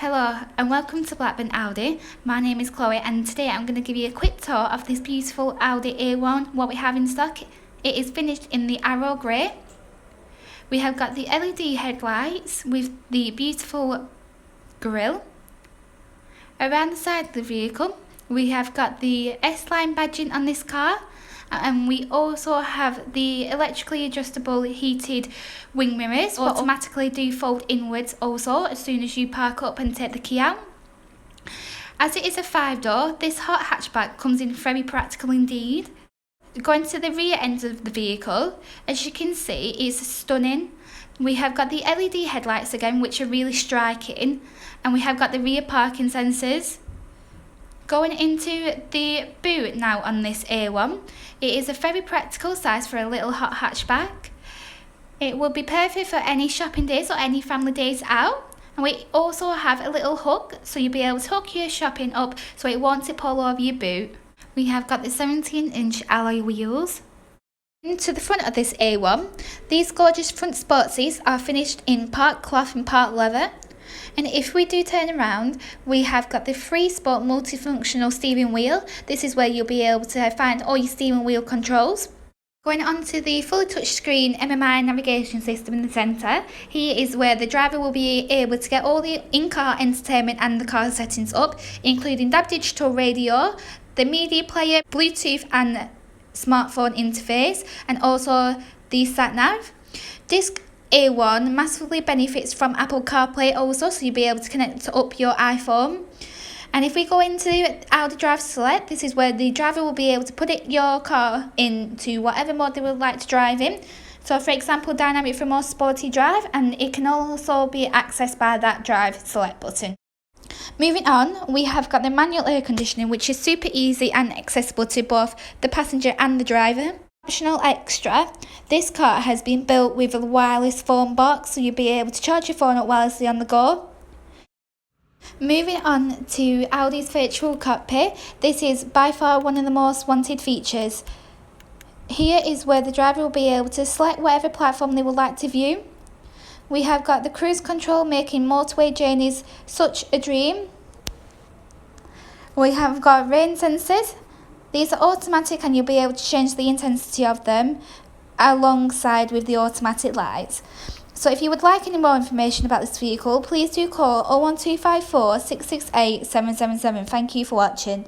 Hello and welcome to Blackburn Audi. My name is Chloe and today I'm going to give you a quick tour of this beautiful Audi A1, what we have in stock. It is finished in the arrow grey. We have got the LED headlights with the beautiful grille. Around the side of the vehicle we have got the S-Line badging on this car. And we also have the electrically adjustable heated wing mirrors, automatically do fold inwards also as soon as you park up and take the key out. As it is a 5-door, this hot hatchback comes in very practical indeed. Going to the rear end of the vehicle, as you can see, it's stunning. We have got the LED headlights again, which are really striking, and we have got the rear parking sensors. Going into the boot now on this A1, it is a very practical size for a little hot hatchback. It will be perfect for any shopping days or any family days out. And we also have a little hook, so you'll be able to hook your shopping up so it won't tip all over your boot. We have got the 17-inch alloy wheels. Into the front of this A1, these gorgeous front sport seats are finished in part cloth and part leather. And if we do turn around, we have got the 3-sport multifunctional steering wheel. This is where you'll be able to find all your steering wheel controls. Going on to the fully touchscreen MMI Navigation system in the centre, here is where the driver will be able to get all the in-car entertainment and the car settings up, including DAB digital radio, the media player, Bluetooth and smartphone interface, and also the sat-nav. This A1 massively benefits from Apple CarPlay also, so you'll be able to connect up your iPhone. And if we go into Audi Drive Select, this is where the driver will be able to put your car into whatever mode they would like to drive in. So for example, dynamic for more sporty drive, and it can also be accessed by that Drive Select button. Moving on, we have got the manual air conditioning, which is super easy and accessible to both the passenger and the driver. Optional extra, this car has been built with a wireless phone box, so you'll be able to charge your phone up wirelessly on the go. Moving on to Audi's Virtual cockpit, this is by far one of the most wanted features. Here is where the driver will be able to select whatever platform they would like to view. We have got the cruise control, making motorway journeys such a dream. We have got rain sensors. These are automatic and you'll be able to change the intensity of them alongside with the automatic lights. So if you would like any more information about this vehicle, please do call 01254 668 777. Thank you for watching.